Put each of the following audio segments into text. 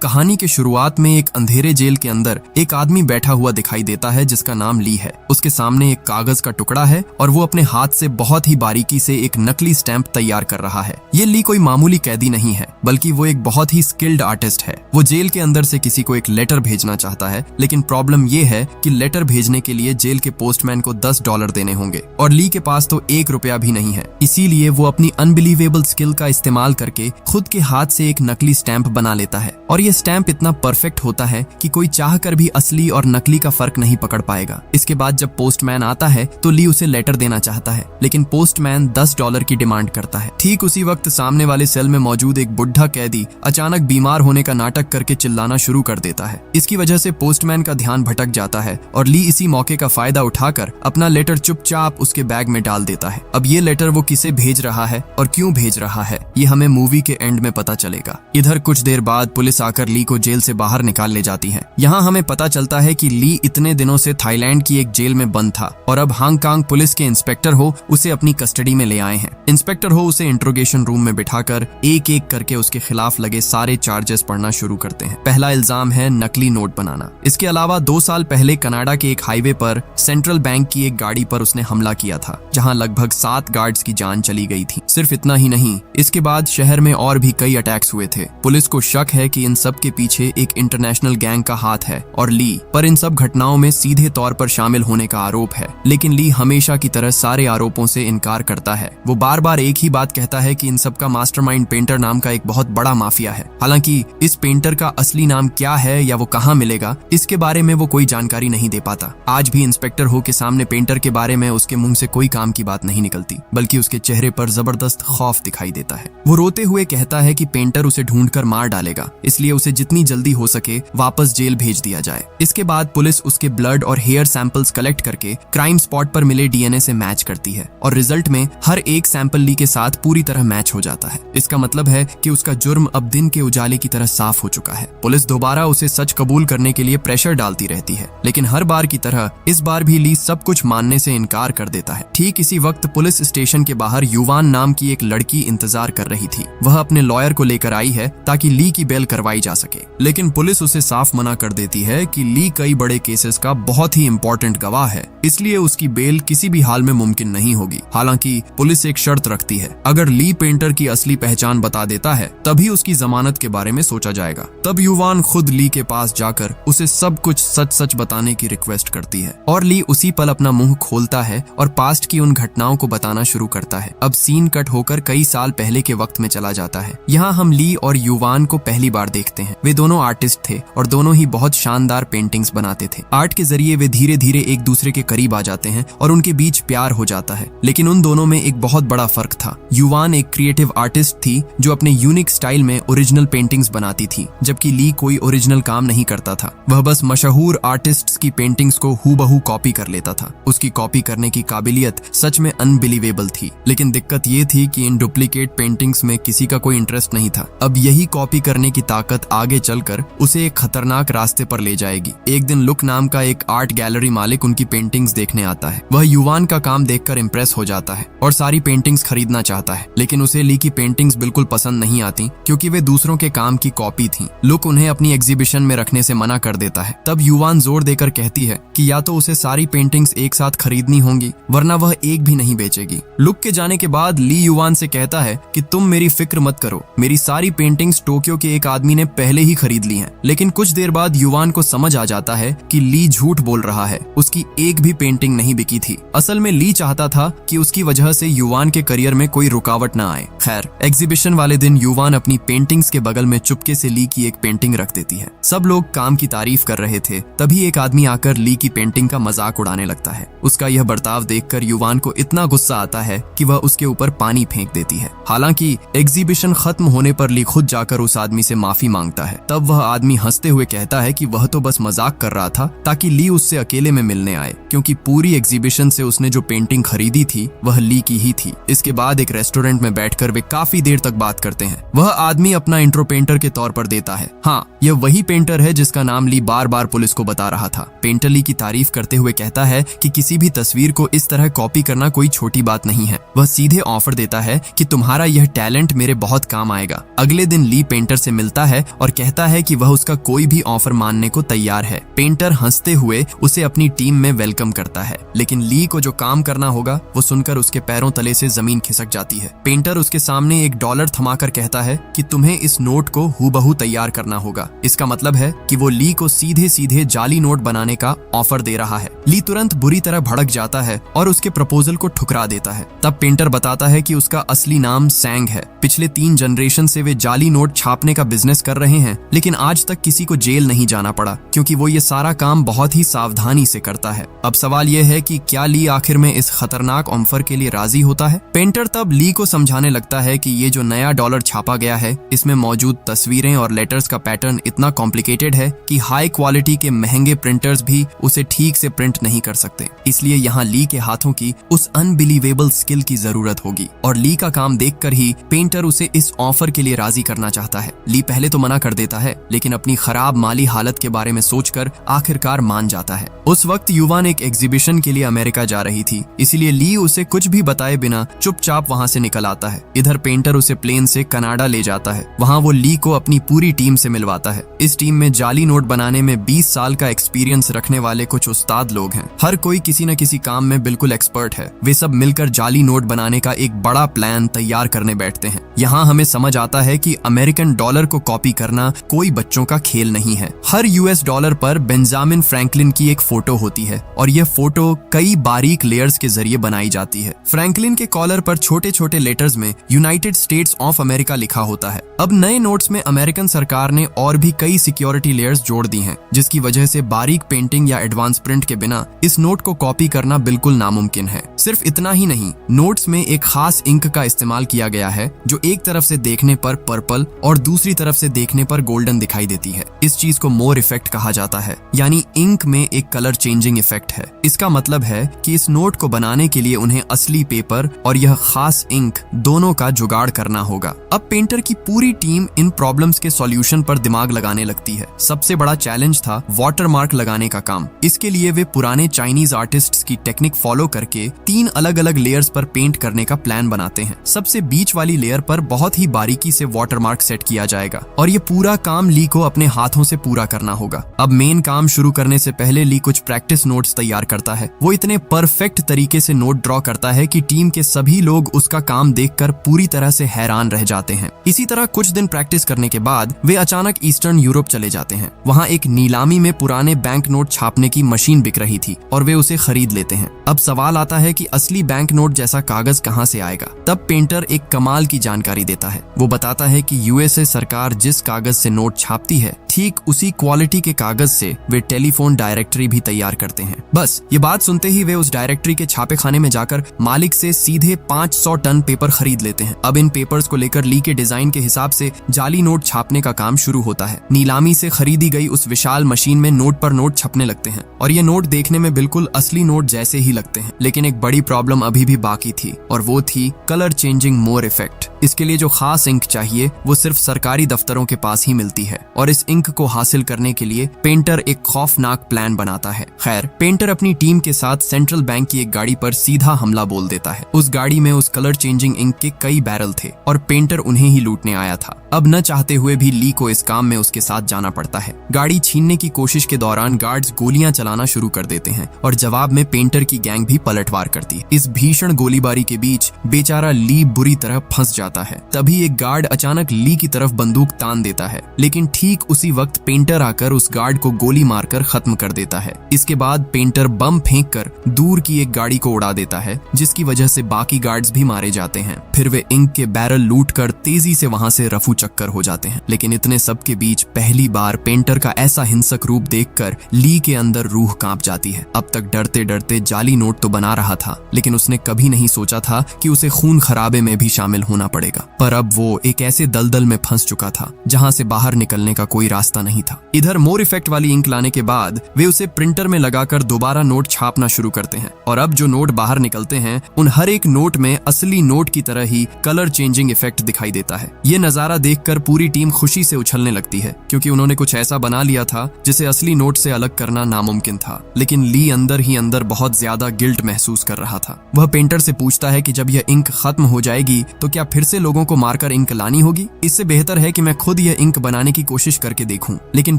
कहानी के शुरुआत में एक अंधेरे जेल के अंदर एक आदमी बैठा हुआ दिखाई देता है जिसका नाम ली है। उसके सामने एक कागज का टुकड़ा है और वो अपने हाथ से बहुत ही बारीकी से एक नकली स्टैंप तैयार कर रहा है। ये ली कोई मामूली कैदी नहीं है, बल्कि वो एक बहुत ही स्किल्ड आर्टिस्ट है। वो जेल के अंदर से किसी को एक लेटर भेजना चाहता है, लेकिन प्रॉब्लम ये है कि लेटर भेजने के लिए जेल के पोस्टमैन को $10 देने होंगे और ली के पास तो $1 भी नहीं है। इसीलिए वो अपनी अनबिलीवेबल स्किल का इस्तेमाल करके खुद के हाथ से एक नकली स्टैंप बना लेता है और ये स्टैंप इतना परफेक्ट होता है कि कोई चाहकर भी असली और नकली का फर्क नहीं पकड़ पाएगा। इसके बाद जब पोस्टमैन आता है तो ली उसे लेटर देना चाहता है, लेकिन पोस्टमैन $10 की डिमांड करता है। ठीक उसी वक्त सामने वाले सेल में मौजूद एक बुढ़ा कैदी अचानक बीमार होने का नाटक करके चिल्लाना शुरू कर देता है। इसकी वजह से पोस्टमैन का ध्यान भटक जाता है और ली इसी मौके का फायदा उठाकर अपना लेटर चुपचाप उसके बैग में डाल देता है। अब ये लेटर वो किसे भेज रहा है और क्यों भेज रहा है, ये हमें मूवी के एंड में पता चलेगा। इधर कुछ देर बाद पुलिस आकर ली को जेल से बाहर निकाल ले जाती है। यहाँ हमें पता चलता है कि ली इतने दिनों से थाईलैंड की एक जेल में बंद था और अब हांगकांग पुलिस के इंस्पेक्टर हो उसे अपनी कस्टडी में ले आए हैं। इंस्पेक्टर हो उसे इंट्रोगेशन रूम में बिठाकर एक एक करके उसके खिलाफ लगे सारे चार्जेस पढ़ना शुरू करते हैं। पहला इल्जाम है नकली नोट बनाना। इसके अलावा 2 साल पहले कनाडा के एक हाईवे पर सेंट्रल बैंक की एक गाड़ी पर उसने हमला किया था, जहाँ लगभग 7 गार्ड्स की जान चली गई थी। सिर्फ इतना ही नहीं, इसके बाद शहर में और भी कई अटैक्स हुए थे। पुलिस को शक है कि इन सब के पीछे एक इंटरनेशनल गैंग का हाथ है और ली पर इन सब घटनाओं में सीधे तौर पर शामिल होने का आरोप है। लेकिन ली हमेशा की तरह सारे आरोपों से इनकार करता है। वो बार बार एक ही बात कहता है कि इन सब का मास्टरमाइंड पेंटर नाम का एक बहुत बड़ा माफिया है। हालांकि इस पेंटर का असली नाम क्या है या वो कहाँ मिलेगा, इसके बारे में वो कोई जानकारी नहीं दे पाता। आज भी इंस्पेक्टर हो के सामने पेंटर के बारे में उसके मुंह से कोई काम की बात नहीं निकलती, बल्कि उसके चेहरे पर जबरदस्त खौफ दिखाई देता है। वो रोते हुए कहता है कि पेंटर उसे ढूंढकर मार डालेगा, इसलिए उसे जितनी जल्दी हो सके वापस जेल भेज दिया जाए। इसके बाद पुलिस उसके ब्लड और हेयर सैंपल्स कलेक्ट करके क्राइम स्पॉट पर मिले डीएनए से मैच करती है और रिजल्ट में हर एक सैंपल ली के साथ पूरी तरह मैच हो जाता है। इसका मतलब है कि उसका जुर्म अब दिन के उजाले की तरह साफ हो चुका है। पुलिस दोबारा उसे सच कबूल करने के लिए प्रेशर डालती रहती है, लेकिन हर बार की तरह इस बार भी ली सब कुछ मानने से इनकार कर देता है। ठीक इसी वक्त पुलिस स्टेशन के बाहर युवान नाम की एक लड़की इंतजार कर रही थी। वह अपने लॉयर को लेकर आई है ताकि ली की बेल करवाई जा सके, लेकिन पुलिस उसे साफ मना कर देती है कि ली कई बड़े केसेस का बहुत ही इंपॉर्टेंट गवाह है, इसलिए उसकी बेल किसी भी हाल में मुमकिन नहीं होगी। हालांकि पुलिस एक शर्त रखती है, अगर ली पेंटर की असली पहचान बता देता है तभी उसकी जमानत के बारे में सोचा जाएगा। तब युवान खुद ली के पास जाकर उसे सब कुछ सच सच बताने की रिक्वेस्ट करती है और ली उसी पल अपना मुंह खोलता है और पास्ट की उन घटनाओं को बताना शुरू करता है। अब सीन कट होकर कई साल पहले के वक्त में चला जाता है। यहाँ हम ली और युवान को पहली बार देखते हैं। वे दोनों आर्टिस्ट थे और दोनों ही बहुत शानदार पेंटिंग्स बनाते थे। आर्ट के जरिए वे धीरे धीरे एक दूसरे के करीब आ जाते हैं और उनके बीच प्यार हो जाता है। लेकिन उन दोनों में एक बहुत बड़ा फर्क था। युवान एक क्रिएटिव आर्टिस्ट थी जो अपने यूनिक स्टाइल में ओरिजिनल पेंटिंग्स बनाती थी, जबकि ली कोई ओरिजिनल काम नहीं करता था। वह बस मशहूर आर्टिस्ट्स की पेंटिंग्स को हूबहू कॉपी कर लेता था। उसकी कॉपी करने की काबिलियत सच में अनबिलीवेबल थी, लेकिन दिक्कत ये थी कि इन डुप्लीकेट पेंटिंग्स में किसी का कोई इंटरेस्ट नहीं था। अब यही कॉपी करने की ताकत आगे चलकर उसे एक खतरनाक रास्ते पर ले जाएगी। एक दिन लुक नाम का एक आर्ट गैलरी मालिक उनकी पेंटिंग्स देखने आता है। वह युवान का काम देखकर इम्प्रेस हो जाता है और सारी पेंटिंग्स खरीदना चाहता है, लेकिन उसे ली की पेंटिंग्स बिल्कुल पसंद नहीं आती क्योंकि वे दूसरों के काम की कॉपी थी। लुक उन्हें अपनी एग्जीबिशन में रखने से मना कर देता है। तब युवान जोर देकर कहती है कि या तो उसे सारी पेंटिंग्स एक साथ खरीदनी होंगी वरना वह एक भी नहीं बेचेगी। लुक के जाने के बाद ली युवान से कहता है कि तुम मेरी फिक्र मत करो, मेरी सारी पेंटिंग्स टोक्यो के एक आदमी ने पहले ही खरीद ली हैं। लेकिन कुछ देर बाद युवान को समझ आ जाता है कि ली झूठ बोल रहा है, उसकी एक भी पेंटिंग नहीं बिकी थी। असल में ली चाहता था कि उसकी वजह से युवान के करियर में कोई रुकावट न आए। खैर, एग्जीबिशन वाले दिन युवान अपनी पेंटिंग्स के बगल में चुपके से ली की एक पेंटिंग रख देती है। सब लोग काम की तारीफ कर रहे थे, तभी एक आदमी आकर ली की पेंटिंग का मजाक उड़ाने लगता है। उसका यह बर्ताव देखकर युवान को इतना गुस्सा आता है कि वह उसके ऊपर पानी फेंक देती है। हालांकि एग्जीबिशन खत्म होने पर ली खुद जाकर उस आदमी से माफी मांगता है। तब वह आदमी हंसते हुए कहता है कि वह तो बस मजाक कर रहा था ताकि ली उससे अकेले में मिलने आए, क्योंकि पूरी एग्जीबिशन से उसने जो पेंटिंग खरीदी थी वह ली की ही थी। इसके बाद एक रेस्टोरेंट में बैठकर वे काफी देर तक बात करते हैं। वह आदमी अपना इंट्रो पेंटर के तौर पर देता है। हाँ, यह वही पेंटर है जिसका नाम ली बार बार पुलिस को बता रहा था। पेंटर ली की तारीफ करते हुए कहता है कि किसी भी तस्वीर को इस तरह कॉपी करना कोई छोटी बात नहीं है। वह सीधे ऑफर देता है कि तुम्हारा यह टैलेंट मेरे बहुत काम आएगा। अगले दिन ली पेंटर से मिलता है और कहता है कि वह उसका कोई भी ऑफर मानने को तैयार है। पेंटर हंसते हुए उसे अपनी टीम में वेलकम करता है, लेकिन ली को जो काम करना होगा वो सुनकर उसके पैरों तले से जमीन खिसक जाती है। पेंटर उसके सामने $1 थमाकर कहता है कि तुम्हें इस नोट को हूबहू तैयार करना होगा। इसका मतलब है कि वो ली को सीधे सीधे जाली नोट बनाने का ऑफर दे रहा है। ली तुरंत बुरी तरह भड़क जाता है और उसके प्रपोजल को ठुकरा देता है। तब पेंटर बताता है कि उसका असली नाम सैंग है। पिछले 3 जनरेशन से वे जाली नोट छापने का बिजनेस कर रहे हैं, लेकिन आज तक किसी को जेल नहीं जाना पड़ा क्योंकि वो ये सारा काम बहुत ही सावधानी से करता है। अब सवाल यह है कि क्या ली आखिर में इस खतरनाक ऑफर के लिए राजी होता है? पेंटर तब ली को समझाने लगता है कि ये जो नया डॉलर छापा गया है इसमें मौजूद तस्वीरें और लेटर्स का पैटर्न इतना कॉम्प्लिकेटेड है कि हाई क्वालिटी के महंगे प्रिंटर्स भी उसे ठीक से प्रिंट नहीं कर सकते। इसलिए यहाँ ली के हाथों की उस अनबिलीवेबल स्किल की जरूरत होगी और ली का काम देखकर ही पेंटर उसे इस ऑफर के लिए राजी करना चाहता है। ली पहले तो मना कर देता है, लेकिन अपनी खराब माली हालत के बारे में सोचकर आखिरकार मान जाता है। उस वक्त युवान एक एग्जीबिशन के लिए अमेरिका जा रही थी, इसीलिए ली उसे कुछ भी बताए बिना चुपचाप वहाँ से निकल आता है। इधर पेंटर उसे प्लेन से कनाडा ले जाता है। वहाँ वो ली को अपनी पूरी टीम से मिलवाता है। इस टीम में जाली नोट बनाने में 20 साल का एक्सपीरियंस रखने वाले कुछ उस्ताद लोग हैं। हर कोई किसी न किसी काम में बिल्कुल एक्सपर्ट है। वे सब मिलकर जाली नोट बनाने का एक बड़ा प्लान तैयार करने बैठते हैं। यहाँ हमें समझ आता है कि अमेरिकन डॉलर को कॉपी करना कोई बच्चों का खेल नहीं है। हर US डॉलर पर बेंजामिन फ्रैंकलिन की एक फोटो होती है और यह फोटो कई बारीक लेयर्स के जरिए बनाई जाती है। फ्रैंकलिन के कॉलर पर छोटे छोटे लेटर्स में यूनाइटेड स्टेट्स ऑफ अमेरिका लिखा होता है। अब नए नोट्स में अमेरिकन सरकार ने और भी कई सिक्योरिटी लेयर्स जोड़ दी हैं, जिसकी वजह से बारीक पेंटिंग या एडवांस प्रिंट के बिना इस नोट को कॉपी करना बिल्कुल नामुमकिन है। सिर्फ इतना ही नहीं, नोट्स में एक खास इंक का इस्तेमाल किया गया है जो एक तरफ से देखने पर पर्पल और दूसरी तरफ से देखने पर गोल्डन दिखाई देती है। इस चीज को मोर इफेक्ट कहा जाता है, यानी इंक में एक कलर चेंजिंग इफेक्ट है। इसका मतलब है कि इस नोट को बनाने के लिए उन्हें असली पेपर और यह खास इंक दोनों का जुगाड़ करना होगा। अब पेंटर की पूरी टीम इन प्रॉब्लम्स के सॉल्यूशन पर दिमाग लगाने लगती है। सबसे बड़ा चैलेंज था वाटरमार्क लगाने का काम। इसके लिए वे पुराने चाइनीज आर्टिस्ट्स की टेक्निक फॉलो करके 3 अलग अलग लेयर्स पर पेंट करने का प्लान बनाते हैं। सबसे बीच वाली लेयर पर बहुत ही बारीकी से वाटरमार्क सेट किया जाएगा और ये पूरा काम ली को अपने हाथों से पूरा करना होगा। अब मेन काम शुरू करने से पहले ली कुछ प्रैक्टिस नोट्स तैयार करता है। वो इतने परफेक्ट तरीके से नोट ड्रॉ करता है कि टीम के सभी लोग उसका काम देखकर पूरी तरह से हैरान रह जाते हैं। इसी तरह कुछ दिन प्रैक्टिस करने के बाद वे अचानक ईस्टर्न यूरोप चले जाते हैं। वहाँ एक नीलामी में पुराने बैंक नोट छापने की मशीन बिक रही थी और वे उसे खरीद लेते हैं। अब सवाल आता है कि असली बैंक नोट जैसा कागज कहाँ से आएगा। तब पेंटर एक कमाल की जानकारी देता है। वो बताता है कि USA सरकार जिस कागज से नोट छापती है, ठीक उसी क्वालिटी के कागज से वे टेलीफोन डायरेक्टरी भी तैयार करते हैं। बस ये बात सुनते ही वे उस डायरेक्टरी के छापे खाने में जाकर मालिक से सीधे 500 टन पेपर खरीद लेते हैं। अब इन पेपर्स को लेकर ली के डिजाइन के हिसाब से जाली नोट छापने का काम शुरू होता है। नीलामी से खरीदी गई उस विशाल मशीन में नोट पर नोट छपने लगते हैं और ये नोट देखने में बिल्कुल असली नोट जैसे ही लगते हैं। लेकिन एक बड़ी प्रॉब्लम अभी भी बाकी थी और वो थी कलर चेंजिंग मोर इफेक्ट। इसके लिए जो खास इंक चाहिए वो सिर्फ सरकारी दफ्तरों के पास ही मिलती है और इस इंक को हासिल करने के लिए पेंटर एक खौफनाक प्लान बनाता है। खैर, पेंटर अपनी टीम के साथ सेंट्रल बैंक की एक गाड़ी पर सीधा हमला बोल देता है। उस गाड़ी में उस कलर चेंजिंग इंक के कई बैरल थे और पेंटर उन्हें ही लूटने आया था। अब न चाहते हुए भी ली को इस काम में उसके साथ जाना पड़ता है। गाड़ी छीनने की कोशिश के दौरान गार्ड्स गोलियां चलाना शुरू कर देते हैं और जवाब में पेंटर की गैंग भी पलटवार करती है। इस भीषण गोलीबारी के बीच बेचारा ली बुरी तरह फंस जाता है। तभी एक गार्ड अचानक ली की तरफ बंदूक तान देता है, लेकिन ठीक उसी वक्त पेंटर आकर उस गार्ड को गोली मारकर खत्म कर देता है। इसके बाद पेंटर बम फेंककर दूर की एक गाड़ी को उड़ा देता है, जिसकी वजह से बाकी गार्ड्स भी मारे जाते हैं। फिर वे इंक के बैरल लूटकर तेजी से वहां से रफू चक्कर हो जाते हैं। लेकिन इतने सब के बीच पहली बार पेंटर का ऐसा हिंसक रूप देखकर ली के अंदर रूह कांप जाती है। अब तक डरते डरते जाली नोट तो बना रहा था, लेकिन उसने कभी नहीं सोचा था कि उसे खून खराबे में भी शामिल होना पड़ेगा। पर अब वो एक ऐसे दलदल में फंस चुका था जहां से बाहर निकलने का कोई रास्ता नहीं था। इधर मोर इफेक्ट वाली इंक लाने के बाद वे उसे प्रिंटर में लगाकर दोबारा नोट छापना शुरू करते हैं और अब जो नोट बाहर निकलते हैं उन हर एक नोट में असली नोट की तरह ही कलर चेंजिंग इफेक्ट दिखाई देता है। ये नजारा देखकर पूरी टीम खुशी से उछलने लगती है, क्योंकि उन्होंने कुछ ऐसा बना लिया था जिसे असली नोट से अलग करना नामुमकिन था। लेकिन ली अंदर ही अंदर बहुत ज्यादा गिल्ट महसूस कर रहा था। वह पेंटर से पूछता है कि जब यह इंक खत्म हो जाएगी तो क्या फिर से लोगों को मारकर इंक लानी होगी? इससे बेहतर है कि मैं खुद यह इंक बनाने की कोशिश करके देखूं, लेकिन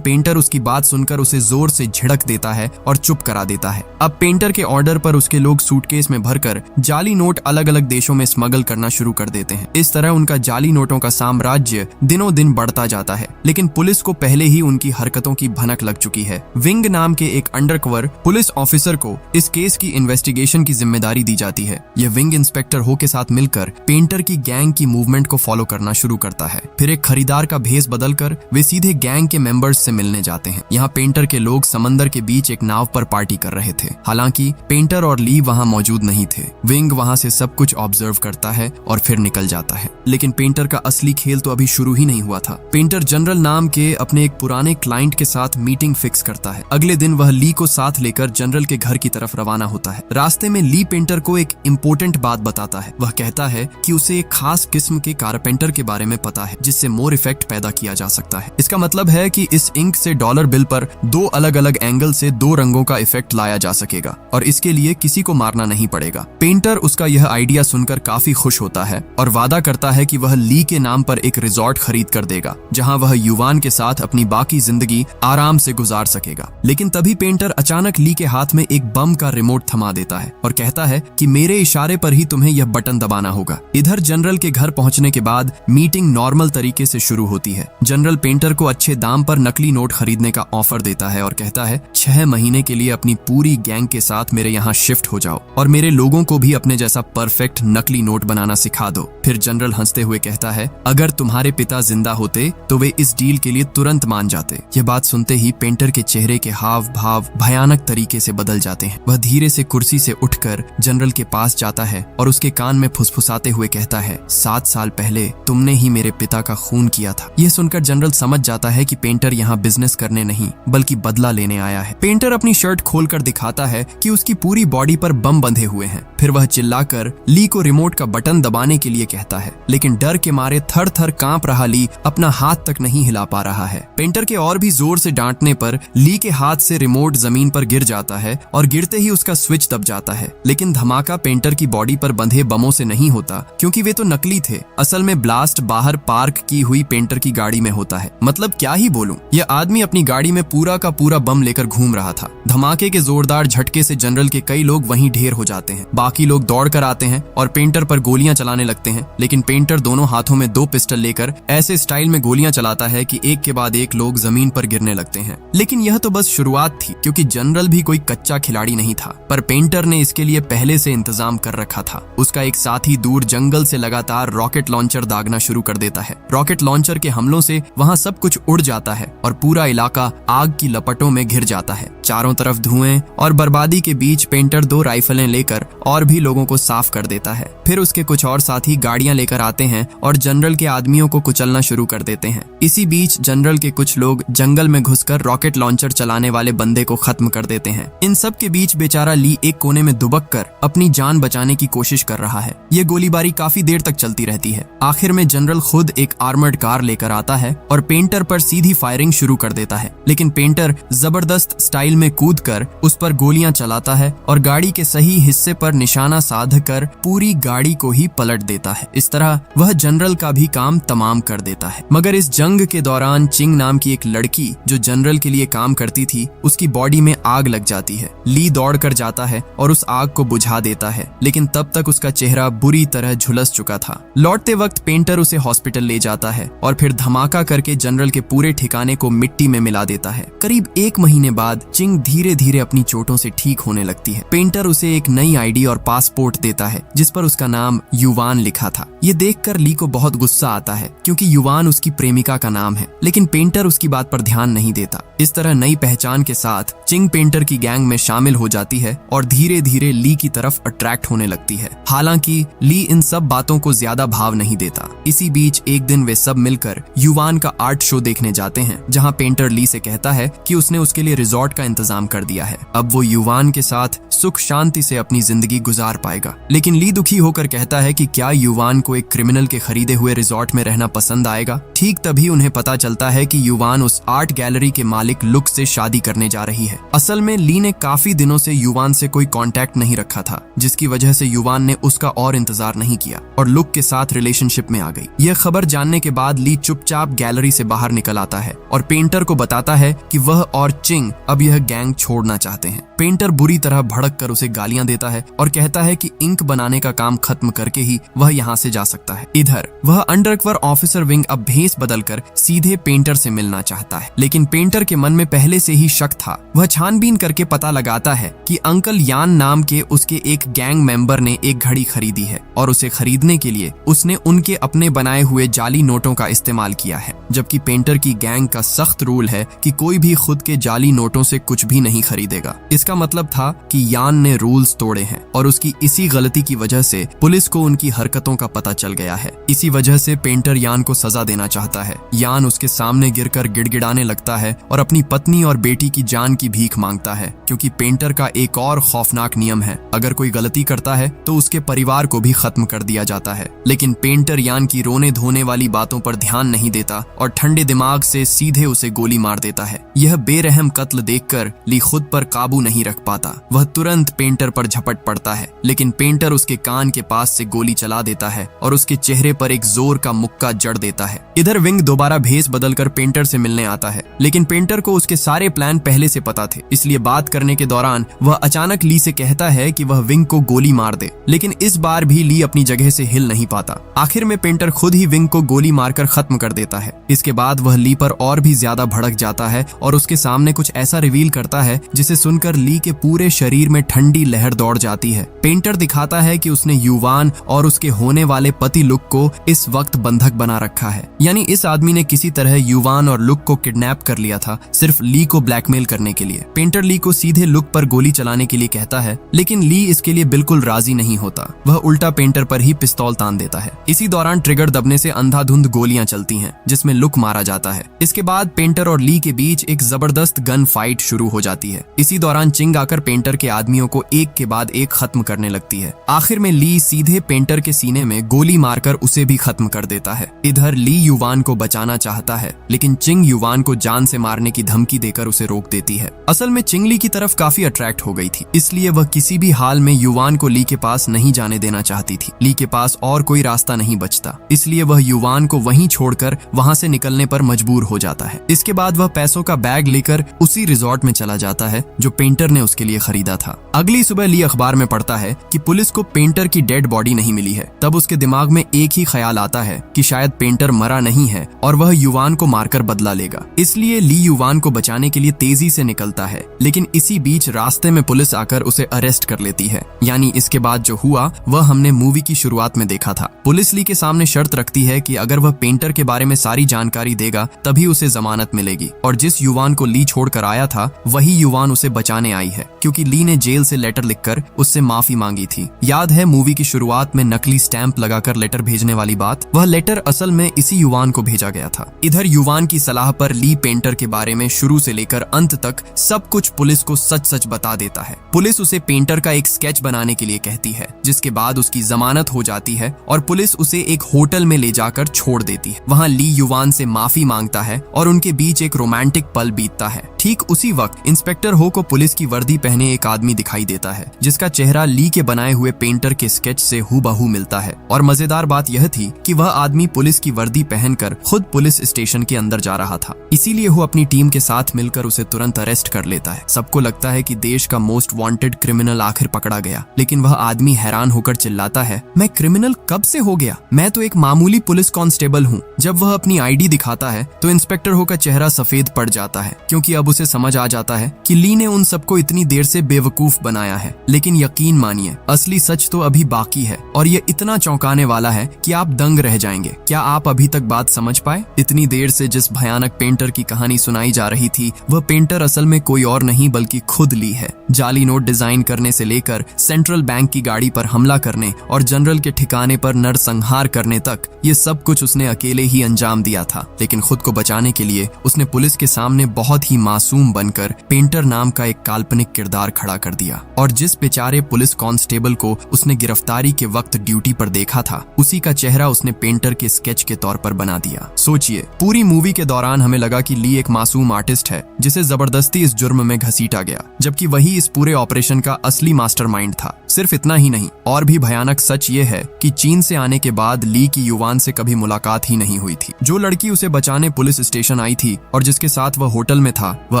पेंटर उसकी बात सुनकर उसे जोर से झिड़क देता है और चुप करा देता है। अब पेंटर के ऑर्डर पर उसके लोग सूटकेस में भरकर जाली नोट अलग अलग देशों में स्मगल करना शुरू कर देते हैं। इस तरह उनका जाली नोटों का साम्राज्य दिनों दिन बढ़ता जाता है, लेकिन पुलिस को पहले ही उनकी हरकतों की भनक लग चुकी है। विंग नाम के एक अंडरकवर पुलिस ऑफिसर को इस केस की इन्वेस्टिगेशन की जिम्मेदारी दी जाती है। यह विंग इंस्पेक्टर हो के साथ मिलकर पेंटर की गैंग की मूवमेंट को फॉलो करना शुरू करता है। फिर एक खरीदार का भेस बदलकर वे सीधे गैंग के मेंबर्स से मिलने जाते हैं। यहाँ पेंटर के लोग समंदर के बीच एक नाव पर पार्टी कर रहे थे। हालांकि पेंटर और ली वहाँ मौजूद नहीं थे। विंग वहाँ से सब कुछ ऑब्जर्व करता है और फिर निकल जाता है, लेकिन पेंटर का असली खेल तो अभी शुरू ही नहीं हुआ था। पेंटर जनरल नाम के अपने एक पुराने क्लाइंट के साथ मीटिंग फिक्स करता है। अगले दिन वह ली को साथ लेकर जनरल के घर की तरफ रवाना होता है। रास्ते में ली पेंटर को एक इम्पोर्टेंट बात बताता है। वह कहता है कि उसे एक खास किस्म के कारपेंटर के बारे में पता है जिससे मोर इफेक्ट पैदा किया जा सकता है। इसका मतलब है कि इस इंक से डॉलर बिल पर दो अलग अलग एंगल से दो रंगों का इफेक्ट लाया जा सकेगा और इसके लिए किसी को मारना नहीं पड़ेगा। पेंटर उसका यह आइडिया सुनकर काफी खुश होता है और वादा करता है कि वह ली के नाम पर एक रिजॉर्ट खरीद कर देगा, जहां वह युवान के साथ अपनी बाकी जिंदगी आराम से गुजार सकेगा। लेकिन तभी पेंटर अचानक ली के हाथ में एक बम का रिमोट थमा देता है और कहता है कि मेरे इशारे पर ही तुम्हें यह बटन दबाना होगा। इधर जनरल के घर पहुंचने के बाद मीटिंग नॉर्मल तरीके से शुरू होती है। जनरल पेंटर को अच्छे दाम पर नकली नोट खरीदने का ऑफर देता है और कहता है 6 महीने के लिए अपनी पूरी गैंग के साथ मेरे यहाँ शिफ्ट हो जाओ और मेरे लोगों को भी अपने जैसा परफेक्ट नकली नोट बनाना सिखा दो। फिर जनरल हंसते हुए कहता है अगर तुम्हारे पिता जिंदा होते तो वे इस डील के लिए तुरंत मान जाते। यह बात सुनते ही पेंटर के चेहरे के हाव भाव भयानक तरीके से बदल जाते हैं। वह धीरे से कुर्सी से उठकर जनरल के पास जाता है और उसके कान में फुसफुसाते हुए कहता है 7 साल पहले तुमने ही मेरे पिता का खून किया था। यह सुनकर जनरल समझ जाता है कि पेंटर यहाँ बिजनेस करने नहीं बल्कि बदला लेने आया है। पेंटर अपनी शर्ट खोलकर दिखाता है कि उसकी पूरी बॉडी पर बम बंधे हुए हैं। फिर वह चिल्लाकर ली को रिमोट का बटन दबाने के लिए कहता है, लेकिन डर के मारे थर थर कांप रहा ली अपना हाथ तक नहीं हिला पा रहा है। पेंटर के और भी जोर से डांटने पर ली के हाथ से रिमोट जमीन पर गिर जाता है और गिरते ही उसका स्विच दब जाता है। लेकिन धमाका पेंटर की बॉडी पर बंधे बमों से नहीं होता, क्योंकि वे तो नकली थे। असल में ब्लास्ट बाहर पार्क की हुई पेंटर की गाड़ी में होता है। मतलब क्या ही बोलूं, यह आदमी अपनी गाड़ी में पूरा का पूरा बम लेकर घूम रहा था। धमाके के जोरदार झटके से जनरल के कई लोग वहीं ढेर हो जाते हैं। बाकी लोग दौड़ कर आते हैं और पेंटर पर गोलियां चलाने लगते हैं, लेकिन पेंटर दोनों हाथों में 2 पिस्टल लेकर ऐसे स्टाइल में गोलियां चलाता है कि एक के बाद एक लोग जमीन पर गिरने लगते हैं। लेकिन यह तो बस शुरुआत थी, क्योंकि जनरल भी कोई कच्चा खिलाड़ी नहीं था, पर पेंटर ने इसके लिए पहले से इंतजाम कर रखा था। उसका एक साथी दूर जंगल से लगातार रॉकेट लॉन्चर दागना शुरू कर देता है। रॉकेट लॉन्चर के हमलों से वहां सब कुछ उड़ जाता है और पूरा इलाका आग की लपटों में घिर जाता है। चारों तरफ धुएं और बर्बादी के बीच पेंटर 2 राइफलें लेकर और भी लोगों को साफ कर देता है। फिर उसके कुछ और साथी गाड़ियां लेकर आते हैं और जनरल के आदमियों को कुचलना शुरू कर देते हैं। इसी बीच जनरल के कुछ लोग जंगल में घुसकर रॉकेट लॉन्चर चलाने वाले बंदे को खत्म कर देते हैं। इन सब के बीच बेचारा ली एक कोने में दुबक कर अपनी जान बचाने की कोशिश कर रहा है। ये गोलीबारी काफी देर तक चलती रहती है। आखिर में जनरल खुद एक आर्मर्ड कार लेकर आता है और पेंटर पर सीधी फायरिंग शुरू कर देता है, लेकिन पेंटर जबरदस्त स्टाइल में कूदकर उस पर गोलियां चलाता है और गाड़ी के सही हिस्से पर निशाना साध कर पूरी गाड़ी को ही पलट देता है। इस तरह वह जनरल का भी काम तमाम कर देता है। मगर इस जंग के दौरान चिंग नाम की एक लड़की जो जनरल के लिए काम करती थी, उसकी बॉडी में आग लग जाती है। ली दौड़ कर जाता है और उस आग को बुझा देता है, लेकिन तब तक उसका चेहरा बुरी तरह झुलस चुका था। लौटते वक्त पेंटर उसे हॉस्पिटल ले जाता है और फिर धमाका करके जनरल के पूरे ठिकाने को मिट्टी में मिला देता है। करीब 1 महीने बाद चिंग धीरे धीरे अपनी चोटों से ठीक होने लगती है। पेंटर उसे एक नई आईडी और पासपोर्ट देता है जिस पर उसका नाम युवान लिखा था। ये देखकर ली को बहुत गुस्सा आता है, क्योंकि युवान उसकी प्रेमिका का नाम है, लेकिन पेंटर उसकी बात पर ध्यान नहीं देता। इस तरह नई पहचान के साथ चिंग पेंटर की गैंग में शामिल हो जाती है और धीरे धीरे ली की तरफ अट्रैक्ट होने लगती है। हालांकि ली इन सब बातों को ज्यादा भाव नहीं देता। इसी बीच एक दिन वे सब मिलकर युवान का आर्ट शो देखने जाते हैं, जहां पेंटर ली से कहता है कि उसने उसके लिए रिजॉर्ट का इंतजाम कर दिया है। अब वो युवान के साथ सुख शांति से अपनी जिंदगी गुजार पाएगा। लेकिन ली दुखी होकर कहता है कि क्या युवान को एक क्रिमिनल के खरीदे हुए रिजॉर्ट में रहना पसंद आएगा। ठीक तभी उन्हें पता चलता है कि युवान उस आर्ट गैलरी के मालिक लुक से शादी करने जा रही है। असल में ली ने काफी दिनों से युवान से कोई कांटेक्ट नहीं रखा था, जिसकी वजह से युवान ने उसका और इंतजार नहीं किया और लुक के साथ रिलेशनशिप में आ गई। यह खबर जानने के बाद ली चुपचाप गैलरी से बाहर निकल आता है और पेंटर को बताता है कि वह और चिंग अब यह गैंग छोड़ना चाहते हैं। पेंटर बुरी तरह भड़क कर उसे गालियां देता है और कहता है कि इंक बनाने का काम खत्म करके ही वह यहाँ से जा सकता है। इधर वह अंडरकवर ऑफिसर विंग अब भेस बदलकर सीधे पेंटर से मिलना चाहता है, लेकिन पेंटर के मन में पहले से ही शक था। वह छानबीन करके पता लगाता है कि अंकल यान नाम के उसके एक गैंग मेंबर ने एक घड़ी खरीदी है और उसे खरीदने के लिए उसने उनके अपने बनाए हुए जाली नोटों का इस्तेमाल किया है, जबकि पेंटर की गैंग का सख्त रूल है कि कोई भी खुद के जाली नोटों से कुछ भी नहीं खरीदेगा। इसका मतलब था कि यान ने रूल्स तोड़े हैं और उसकी इसी गलती की वजह से पुलिस को उनकी हरकतों का पता चल गया है। इसी वजह से पेंटर यान को सजा देना चाहता है। यान उसके सामने गिरकर गिड़गिड़ाने लगता है और अपनी पत्नी और बेटी की जान की भीख मांगता है, क्योंकि पेंटर का एक और खौफनाक नियम है, अगर कोई गलती करता है तो उसके परिवार को भी खत्म कर दिया जाता है। लेकिन पेंटर यान की रोने धोने वाली बातों पर ध्यान नहीं देता और ठंडे दिमाग से सीधे उसे गोली मार देता है। यह बेरहम कत्ल देखकर ली खुद पर काबू नहीं रख पाता। वह तुरंत पेंटर पर झपट पड़ता है, लेकिन पेंटर उसके कान के पास से गोली चला देता है और उसके चेहरे पर एक जोर का मुक्का जड़ देता है। इधर विंग दोबारा भेस बदलकर पेंटर से मिलने आता है, लेकिन पेंटर को उसके सारे प्लान पहले से पता थे, इसलिए बात करने के दौरान वह अचानक ली से कहता है कि वह विंग को गोली मार दे। लेकिन इस बार भी ली अपनी जगह से हिल नहीं पाता। आखिर में पेंटर खुद ही विंग को गोली मारकर खत्म कर देता है। इसके बाद वह ली पर और भी ज्यादा भड़क जाता है और उसके सामने कुछ ऐसा रिवील करता है जिसे सुनकर ली के पूरे शरीर में ठंडी लहर दौड़ जाती है। पेंटर दिखाता है कि उसने युवान और उसके होने वाले पति लुक को इस वक्त बंधक बना रखा है, यानी इस आदमी ने किसी तरह युवान और लुक को किडनैप कर लिया था, सिर्फ ली को ब्लैकमेल करने के लिए। पेंटर ली को सीधे लुक पर गोली चलाने के लिए कहता है, लेकिन ली इसके लिए बिल्कुल राजी नहीं होता। वह उल्टा पेंटर पर ही पिस्तौल तान देता है। इसी दौरान ट्रिगर दबने से अंधाधुंध गोलियां चलती हैं, जिसमें लुक मारा जाता है। इसके बाद पेंटर और ली के बीच एक जबरदस्त गन फाइट शुरू हो जाती है। इसी दौरान चिंग आकर पेंटर के आदमियों को एक के बाद एक खत्म करने लगती है। आखिर में ली सीधे पेंटर के सीने में गोली मारकर उसे भी खत्म कर देता है। इधर ली युवान को बचाना चाहता है, लेकिन चिंग युवान को जान से मारने की धमकी देकर उसे रोक देती है। असल में चिंग ली की तरफ काफी अट्रैक्ट हो गई थी, इसलिए वह किसी भी हाल में युवान को ली के पास नहीं जाने देना चाहती थी। ली के पास और कोई रास्ता नहीं बचता, इसलिए वह युवान को वहीं छोड़कर वहां से निकलने पर मजबूर हो जाता है। इसके बाद वह पैसों का बैग लेकर उसी रिजॉर्ट में चला जाता है जो पेंटर ने उसके लिए खरीदा था। अगली सुबह ली अखबार में पढ़ता है कि पुलिस को पेंटर की डेड बॉडी नहीं मिली है। तब उसके दिमाग में एक ही ख्याल आता है कि शायद पेंटर मरा नहीं है और वह युवान को मारकर बदला लेगा। इसलिए ली युवान को बचाने के लिए तेजी से निकलता है, लेकिन इसी बीच रास्ते में पुलिस आकर उसे अरेस्ट कर लेती है। यानी इसके बाद जो हुआ वह हमने मूवी की शुरुआत में देखा था। पुलिस ली के सामने शर्त रखती है कि अगर वह पेंटर के बारे में सारी जानकारी देगा तभी उसे जमानत मिलेगी, और जिस युवान को ली छोड़कर आया था वही युवान उसे बचाने आई है, क्योंकि ली ने जेल से लेटर लिखकर उससे माफी मांगी थी। याद है मूवी की शुरुआत में नकली स्टैंप लगाकर लेटर भेजने वाली बात? वह लेटर असल में इसी युवान को भेजा गया था। इधर युवान की सलाह पर ली पेंटर के बारे में शुरू से लेकर अंत तक सब कुछ पुलिस को सच सच बता देता है। पुलिस उसे पेंटर का एक स्केच बनाने के लिए कहती है, जिसके बाद उसकी जमानत हो जाती है और पुलिस उसे एक होटल में ले जाकर छोड़ देती है। वहाँ ली युवान से माफी मांगता है और उनके बीच एक रोमांटिक पल बीतता है। ठीक उसी वक्त इंस्पेक्टर हो को पुलिस की वर्दी पहने एक आदमी दिखाई देता है, जिसका चेहरा ली के बनाए हुए पेंटर के स्केच से हूबहू मिलता है। और मजेदार बात यह थी कि वह आदमी पुलिस की वर्दी पहनकर खुद पुलिस स्टेशन के अंदर जा रहा था, इसीलिए वो अपनी टीम के साथ मिलकर उसे तुरंत अरेस्ट कर लेता है। सबको लगता है कि देश का मोस्ट वांटेड क्रिमिनल आखिर पकड़ा गया, लेकिन वह आदमी हैरान होकर चिल्लाता है, मैं क्रिमिनल कब से हो गया? मैं तो एक मामूली पुलिस कांस्टेबल हूँ। जब वह अपनी आईडी दिखाता है तो इंस्पेक्टर हो का चेहरा सफेद पड़ जाता है, क्योंकि अब उसे समझ आ जाता है कि ली ने उन सबको इतनी देर से बेवकूफ बनाया है। लेकिन यकीन मानिए, असली सच तो अभी बाकी है और ये इतना चौंकाने वाला है कि आप दंग रह जाएंगे। क्या आप अभी तक बात समझ पाए? इतनी देर से जिस भयानक पेंटर की कहानी सुनाई जा रही थी, वह पेंटर असल में कोई और नहीं बल्कि खुद ली है, जाली नोट डिजाइन करने से लेकर सेंट्रल बैंक की गाड़ी पर हमला करने और जनरल के ठिकाने पर नरसंहार करने तक ये सब कुछ उसने अकेले ही अंजाम दिया था। लेकिन खुद को बचाने के लिए उसने पुलिस के सामने बहुत ही मासूम बनकर पेंटर नाम का एक काल्पनिक किरदार खड़ा कर दिया और जिस बेचारे पुलिस कांस्टेबल को उसने गिरफ्तारी के वक्त ड्यूटी पर देखा था उसी का चेहरा उसने पेंटर के स्केच के तौर पर बना दिया। सोचिए, पूरी मूवी के दौरान हमें लगा कि ली एक मासूम आर्टिस्ट है जिसे जबरदस्ती इस जुर्म में घसीटा गया, जबकि वही इस पूरे ऑपरेशन का असली मास्टरमाइंड था। सिर्फ इतना ही नहीं, और भी भयानक सच ये है कि चीन से आने के बाद ली की युवान से कभी मुलाकात ही नहीं हुई थी। जो लड़की उसे बचाने पुलिस स्टेशन आई थी और जिसके साथ वह होटल में था, वह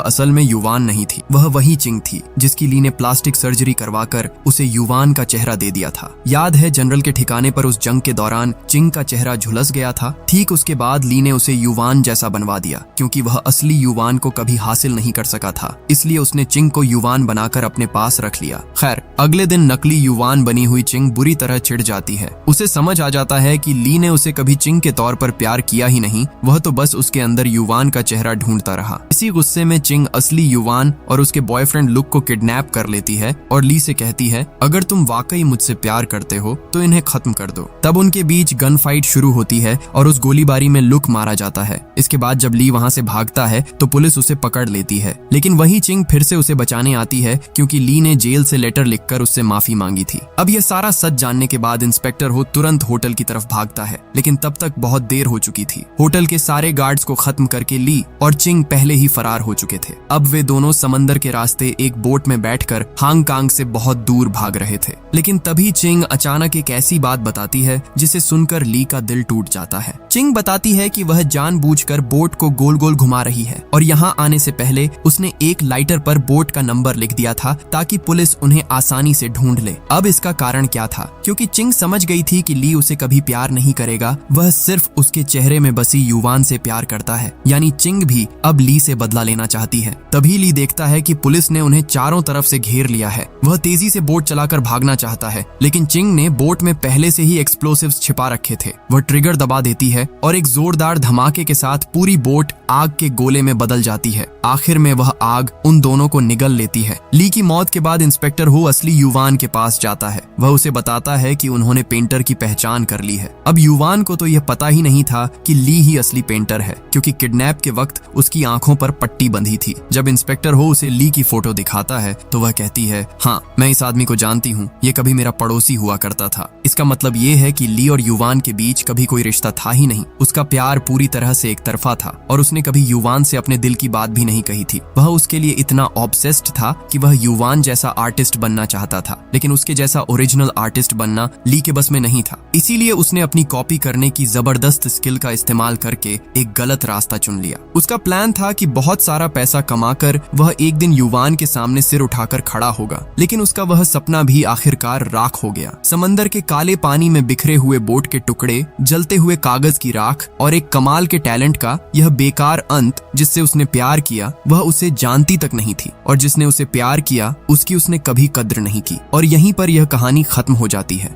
असल में युवान नहीं थी, वह वही चिंग थी जिसकी ली ने प्लास्टिक सर्जरी करवाकर उसे युवान का चेहरा दे दिया था। याद है, जनरल के ठिकाने पर उस जंग के दौरान चिंग का चेहरा झुलस गया था। ठीक उसके बाद ली ने उसे युवान जैसा बनवा दिया, क्योंकि वह असली युवान को कभी हासिल नहीं कर सका था, इसलिए उसने चिंग को युवान बनाकर अपने पास रख लिया। खैर, अगले दिन नकली युवान बनी हुई चिंग बुरी तरह चिढ़ जाती है। उसे समझ आ जाता है कि ली ने उसे कभी चिंग के तौर पर प्यार किया ही नहीं, वह तो बस उसके अंदर युवान का चेहरा ढूंढता रहा। इसी गुस्से में चिंग असली युवान और उसके बॉयफ्रेंड लुक को किडनैप कर लेती है और ली से कहती है, अगर तुम वाकई मुझसे प्यार करते हो तो इन्हें खत्म कर दो। तब उनके बीच गन फाइट शुरू होती है और उस गोलीबारी में लुक मारा जाता है। इसके बाद जब ली वहां से भागता है तो पुलिस उसे पकड़ लेती है, लेकिन वही चिंग फिर से उसे बचाने आती है क्योंकि ली ने जेल से लेटर लिखकर उससे माफी मांगी थी। अब यह सारा सच जानने के बाद इंस्पेक्टर हो तुरंत होटल की तरफ भागता है, लेकिन तब तक बहुत देर हो चुकी थी। होटल के सारे गार्ड्स को खत्म करके ली और चिंग पहले ही फरार हो चुके थे। अब वे दोनों समंदर के रास्ते एक बोट में बैठकर हांगकांग से बहुत दूर भाग रहे थे। लेकिन तभी चिंग अचानक एक ऐसी बात बताती है जिसे सुनकर ली का दिल टूट जाता है। चिंग बताती है कि वह जानबूझकर बोट को गोल गोल घुमा रही है और यहाँ आने से पहले उसने एक लाइटर पर बोट का नंबर लिख दिया था ताकि पुलिस उन्हें आसानी से ढूंढ ले। अब इसका कारण क्या था? क्योंकि चिंग समझ गई थी कि ली उसे कभी प्यार नहीं करेगा, वह सिर्फ उसके चेहरे में बसी युवान से प्यार करता है। यानी चिंग भी अब ली से बदला लेना चाहती है। तभी ली देखता है कि पुलिस ने उन्हें चारों तरफ से घेर लिया है। वह तेजी से बोट चलाकर भागना चाहता है, लेकिन चिंग ने बोट में पहले से ही एक्सप्लोसिव्स छिपा रखे थे। वह ट्रिगर दबा देती है और एक जोरदार धमाके के साथ पूरी बोट आग के गोले में बदल जाती है। आखिर में वह आग उन दोनों को निगल लेती है। ली की मौत के बाद इंस्पेक्टर हो असली युवान के पास जाता है। वह उसे बताता है कि उन्होंने पेंटर की पहचान कर ली है। अब युवान को तो यह पता ही नहीं था कि ली ही असली पेंटर है, क्योंकि किडनैप के वक्त उसकी आंखों पर पट्टी बंधी थी। जब इंस्पेक्टर हो उसे ली की फोटो दिखाता है तो वह कहती है, हाँ, मैं इस आदमी को जानती हूँ, ये कभी मेरा पड़ोसी हुआ करता था। इसका मतलब ये है कि ली और युवान के बीच कभी कोई रिश्ता था ही नहीं। उसका प्यार पूरी तरह से एक तरफा था और उसने कभी युवान से अपने दिल की बात भी नहीं कही थी। वह उसके लिए इतना ऑब्सेस्ड था कि वह युवान जैसा आर्टिस्ट बनना चाहता था, लेकिन उसके जैसा ओरिजिनल आर्टिस्ट बनना ली के बस में नहीं था। इसीलिए उसने अपनी कॉपी करने की जबरदस्त स्किल का इस्तेमाल करके एक गलत रास्ता चुन लिया। उसका प्लान था कि बहुत सारा पैसा कमाकर वह एक दिन युवान के सामने सिर उठाकर खड़ा होगा, लेकिन उसका वह सपना भी आखिरकार राख हो गया। समंदर के काले पानी में बिखरे हुए बोट के टुकड़े, जलते हुए कागज की राख और एक कमाल के टैलेंट का यह बेकार अंत जिससे उसने प्यार किया, वह उसे जानती तक नहीं थी, और जिसने उसे प्यार किया उसकी उसने कभी कद्र नहीं की। और यहीं पर यह कहानी खत्म हो जाती है।